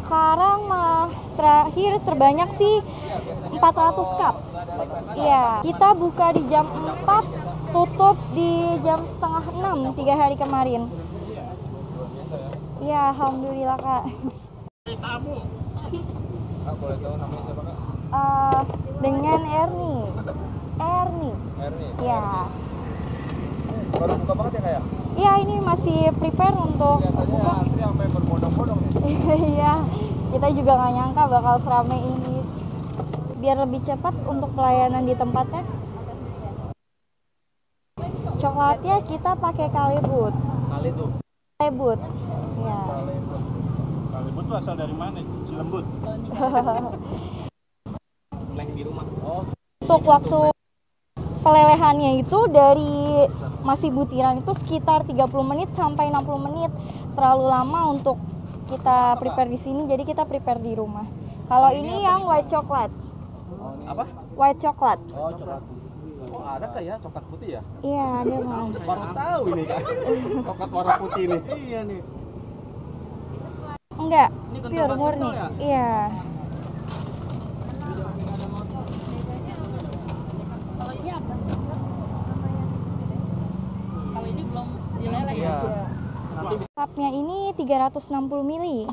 Sekarang terakhir terbanyak sih 400 cup. Iya, kita buka di jam 4, tutup di jam setengah 6, 3 hari kemarin. Iya, alhamdulillah Kak. Tamu. Kak, boleh tahu namanya siapa Kak? Dengan Erni. Erni. Iya. Baru buka banget ya Kak ya? Iya, ini masih prepare untuk buka. Antri sampai berbondong-bondong nih. Iya, kita juga nggak nyangka bakal seramai ini. Biar lebih cepat untuk pelayanan di tempatnya. Coklatnya kita pakai Kalebut. Kalebut. Ya. Kalebut tuh asal dari mana? Cilembut. Leng di rumah. Oh. Untuk waktu pelelehannya itu dari masih butiran itu sekitar 30 menit sampai 60 menit. Terlalu lama untuk kita prepare di sini, jadi kita prepare di rumah. Kalau ini yang white coklat. Apa? White coklat. Oh, coklat. Oh, ada Kak ya coklat putih ya? Iya, ada Bang. Baru tahu ini Kak. Coklat warna putih nih. Iya nih. Enggak, Ini pure murni. ya? Iya. Kalau ini apa? Kalau ini belum dileleh ya? Cupnya ini 360 mili.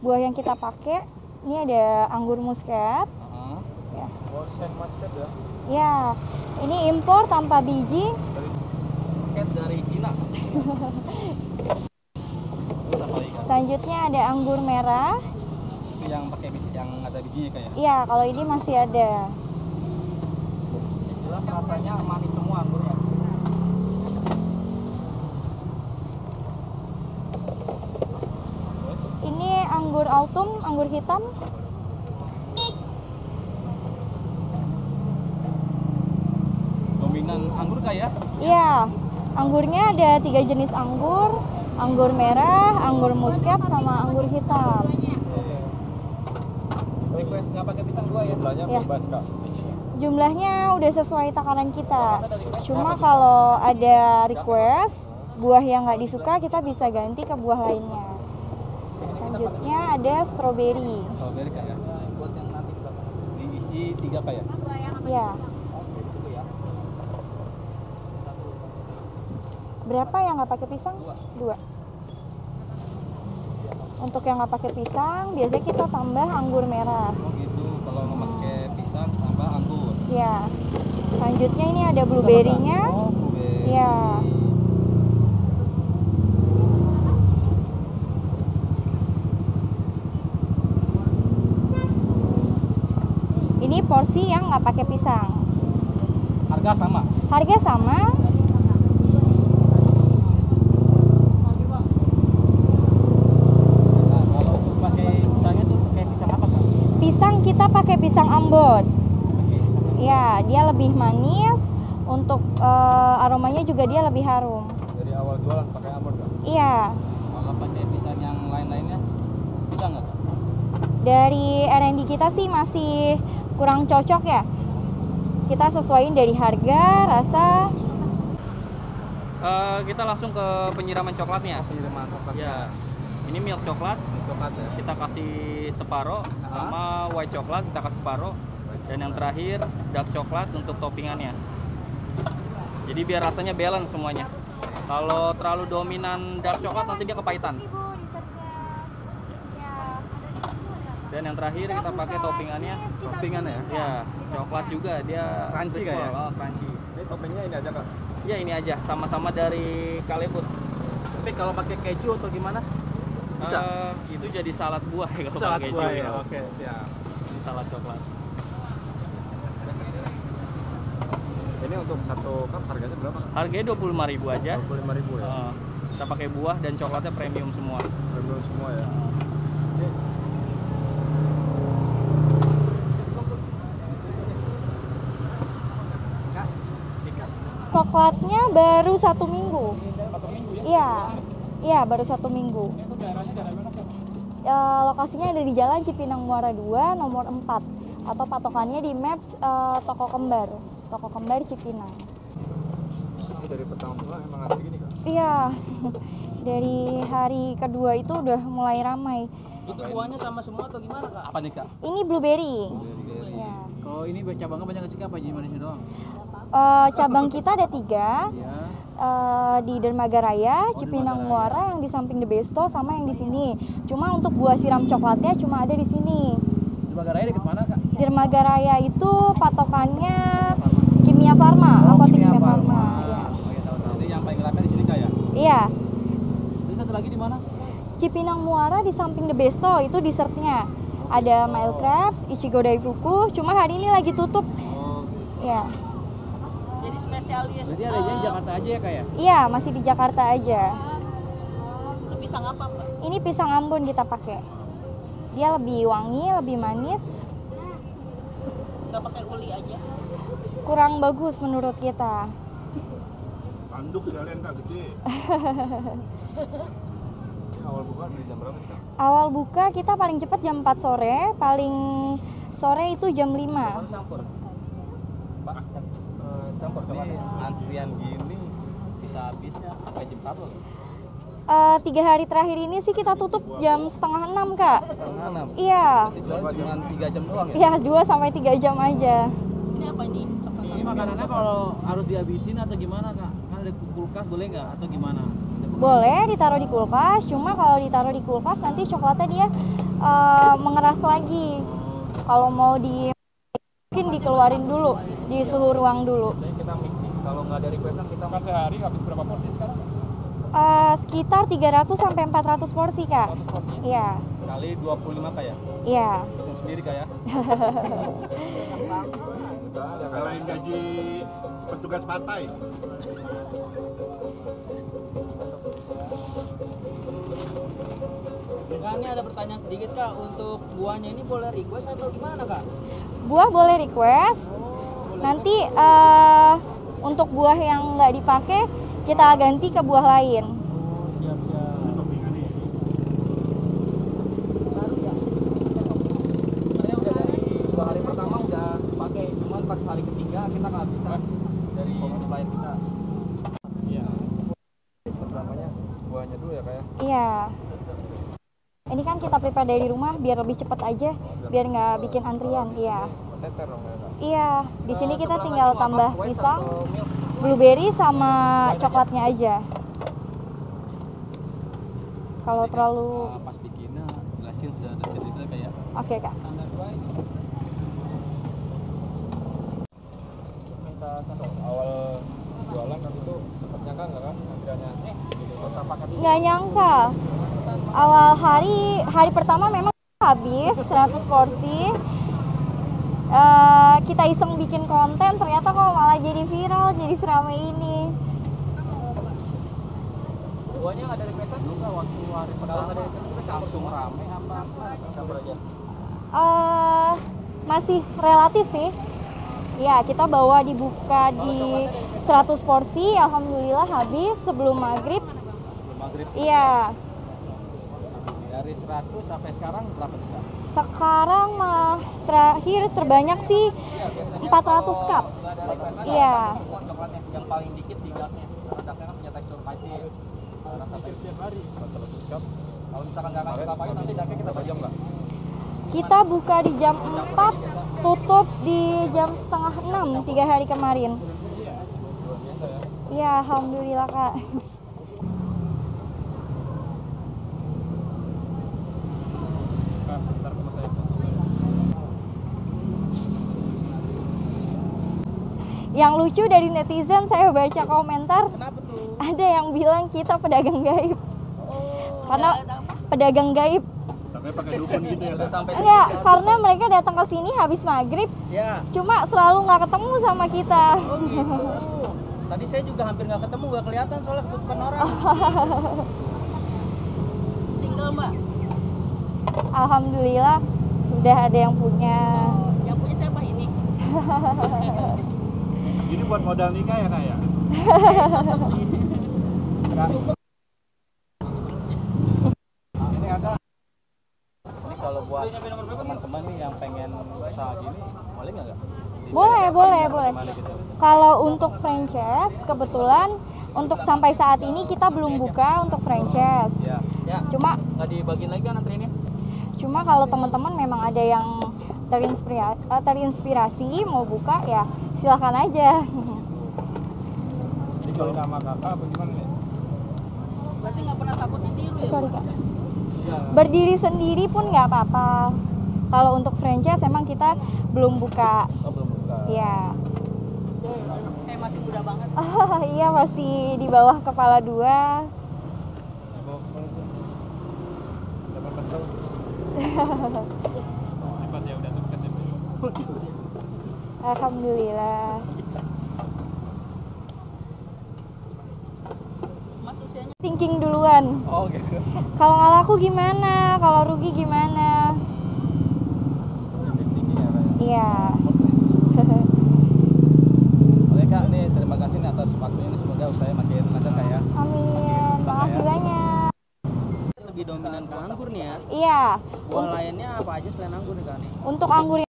Buah yang kita pakai, ini ada anggur muskat. Ya. Oh, sen muskat ya? Ya, ini impor tanpa biji. Muskat dari Cina. Terus apa lagi Kak? Selanjutnya ada anggur merah. Itu yang pakai biji, yang ada bijinya Kak ya? Iya, kalau ini masih ada. Jelas rasanya manis semua anggurnya. Ini anggur autumn, anggur hitam. Dominan anggur Kak ya? Iya, anggurnya ada 3 jenis anggur. Anggur merah, anggur muskat, sama anggur hitam. Request nggak pakai pisang gua ya? Jumlahnya Ya. bebas Kak. Jumlahnya udah sesuai takaran kita. Cuma kalau ada request, buah yang nggak disuka kita bisa ganti ke buah lainnya. Selanjutnya ada strawberry. Strawberry Kak ya? Buat yang nanti berapa? Diisi 3 Kak ya? Ya. Berapa yang nggak pakai pisang? 2. Untuk yang nggak pakai pisang, biasanya kita tambah anggur merah. Oh gitu, kalau mau pakai pisang tambah anggur. Ya. Selanjutnya ini ada blueberry-nya. Oh, blueberry. Ya. Ini porsi yang nggak pakai pisang. Harga sama? Harga sama. Nah, kalau untuk pakai pisangnya tuh pakai pisang apa Kak? Pisang kita pakai pisang Ambon. Ya, dia lebih manis. Untuk aromanya juga dia lebih harum. Dari awal jualan pakai Ambon Kak? Iya. Kalau pakai pisang yang lain-lainnya bisa nggak Kak? Dari R&D kita sih masih kurang cocok ya. Kita sesuaiin dari harga, rasa. Kita langsung ke penyiraman coklatnya. Penyiraman coklat. Ya, ini milk coklat. Coklat ya? Kita kasih separoh, sama white coklat kita kasih separoh. Dan yang terakhir dark coklat untuk toppingannya. Jadi biar rasanya balance semuanya. Kalau terlalu dominan dark coklat nanti dia kepahitan. Dan yang terakhir kita pakai toppingannya. Toppingannya ya? Ya, coklat juga dia Crunchy crispy. kayak ya? Oh, crunchy. Ini toppingnya ini aja Kak? Ya ini aja, sama-sama dari Kalebut. Tapi kalau pakai keju atau gimana? Bisa? Itu jadi salad buah ya kalau Salad pakai buah keju ya? Oke, siap. Ini salad coklat. Ini untuk satu cup harganya berapa? Harganya 25.000 aja. 25.000 ya? Kita pakai buah dan coklatnya premium semua. Premium semua ya? Coklatnya baru 1 minggu. 1 minggu ya? Iya. Iya, baru 1 minggu. Itu daerahnya daerah mana Kak? Lokasinya ada di Jalan Cipinang Muara 2 nomor 4 atau patokannya di Maps Toko Kembar Cipinang. Itu dari petang pulang emang ada gini Kak? Iya. Dari hari kedua itu udah mulai ramai. Itu buahnya sama semua atau gimana Kak? Apa nih Kak? Ini blueberry. Ya. Kalau ini cabangnya banyak nggak sih Kak? Apa di Indonesia doang? Cabang kita ada 3. Iya. Di Dermaga Raya, Cipinang Muara yang di samping The Besto sama yang di sini. Cuma untuk buah siram coklatnya cuma ada di sini. Dermaga Raya deket mana Kak? Dermaga Raya itu patokannya Kimia Farma, apotek Kimia Farma. Ya. Oh, iya, tahu. Jadi yang paling ramai di sini Kak ya? Iya. Terus satu lagi di mana? Cipinang Muara di samping The Besto itu dessertnya. Ada mild crabs, Ichigo Daifuku, cuma hari ini lagi tutup. Oh. Ya. Jadi spesialis. Jadi adanya di Jakarta aja ya Kak ya? Iya, masih di Jakarta aja. Itu pisang apa Pak? Ini pisang Ambon kita pakai. Dia lebih wangi, lebih manis, Nggak pakai uli aja. kurang bagus menurut kita. Tanduk sekalian Kak, gede. Awal buka dari jam berapa sih Kak? Awal buka kita paling cepat jam 4 sore, paling sore itu jam 5. Campur. Pak, campur Ini antrian gini bisa habisnya sampai jam 4 loh. 3 hari terakhir ini sih kita tutup jam setengah 6 Kak. Setengah 6. Iya, Cuma 3 jam doang ya? iya 2 sampai 3 jam aja. Ini apa ini? Ini makanannya kalau harus dihabisin atau gimana Kak? Kan ada kulkas boleh nggak atau gimana? Boleh ditaruh di kulkas, cuma kalau ditaruh di kulkas nanti coklatnya dia mengeras lagi. Kalau mau mungkin dikeluarin dulu di suhu ruang dulu. Jadi kita mixing. Kalau nggak ada requestan kita sehari habis berapa porsi sekarang? Sekitar 300 sampai 400 porsi Kak. 100 porsi. Iya, Kali 25 Kak ya? iya. Hitung sendiri Kak ya? Kalahin gaji petugas partai. Kak, ini ada pertanyaan sedikit Kak, untuk buahnya ini boleh request atau gimana Kak? Buah boleh request. Nanti untuk buah yang nggak dipakai kita ganti ke buah lain. Siap-siap. Sebenarnya udah dari 2 hari pertama udah pakai, cuman pas hari ketiga kita nggak bisa dari supplier kita. Iya. Pertamanya buahnya dulu ya Kak ya? Iya. Ini kan kita prepare dari rumah biar lebih cepat aja, biar nggak bikin antrian. Iya. Teter dong ya Kak? Iya. Di sini kita tinggal tambah pisang, blueberry sama coklatnya aja. Kalau terlalu, Pas bikinnya jelasin sedetail-detailnya Kak ya. oke Kak. Tanggal 2 ini. Minta contoh awal jualan kan itu sempat nyangka nggak kan antriannya gitu kota paket ini Nggak nyangka. Awal hari pertama memang habis 100 porsi. Kita iseng bikin konten, ternyata kok malah jadi viral, jadi seramai ini. buahnya ada requestan juga waktu hari pertama ada kita langsung rame apa campur aja Masih relatif sih. Ya, kita bawa dibuka di 100 porsi, alhamdulillah habis sebelum maghrib. Sebelum maghrib. Iya, Dari 100 sampai sekarang berapa nih Kak? sekarang terakhir terbanyak sih 400 cup. nggak ada requestan Iya. semua coklatnya yang paling dikit hidaknya karena hidaknya kan punya tekstur pahit rasa setiap hari 400 cup kalau misalkan nggak akan kita pakai nanti hidaknya kita bajam nggak Kita buka di jam 4, tutup di jam setengah 6, 3 hari kemarin. luar biasa ya Iya, alhamdulillah Kak. Kak, sebentar sama saya Yang lucu dari netizen, saya baca komentar, Kenapa tuh? ada yang bilang kita pedagang gaib. Karena pedagang gaib. Sampai pakai dukun gitu ya Kak? sampai Enggak, karena mereka datang ke sini habis maghrib, Ya. cuma selalu nggak ketemu sama kita. Oh gitu. Tadi saya juga hampir nggak ketemu, nggak kelihatan soalnya ketutupan orang. Single Mbak. Alhamdulillah sudah ada yang punya. Yang punya siapa ini? Ini buat modal nikah ya Kak ya? Ini agak. Ini kalau buat teman-teman nih yang pengen usaha gini, boleh nggak? Boleh, boleh, boleh. Gimana gitu? Kalau untuk franchise, kebetulan untuk sampai saat ini kita belum buka untuk franchise. Ya, ya. Cuma Nggak dibagiin lagi kan antriannya? kalau teman-teman memang ada yang terinspirasi mau buka ya silakan aja. Jadi kalau nama kakak apa gimana nih? Berarti nggak pernah takut ditiru ya? Sorry Kak. Berdiri sendiri pun nggak apa-apa. Kalau untuk franchise emang kita belum buka. Oh, belum buka. Ya. Masih muda banget. Iya masih di bawah kepala 2. 18 tahun. Hebat ya, udah sukses ya. Alhamdulillah. Mas usianya Thinking duluan. Oh gitu. Kalau nggak laku gimana? Kalau rugi gimana? Tinggi ya, Kak. Iya. Oke Kak, nih terima kasih nih atas waktunya ini, semoga usahanya makin lancar Kak ya. Amin. Makasih banyak. Lebih dominan ke anggur nih ya. Iya. Buah lainnya apa aja selain anggur nih Kak nih? Untuk anggur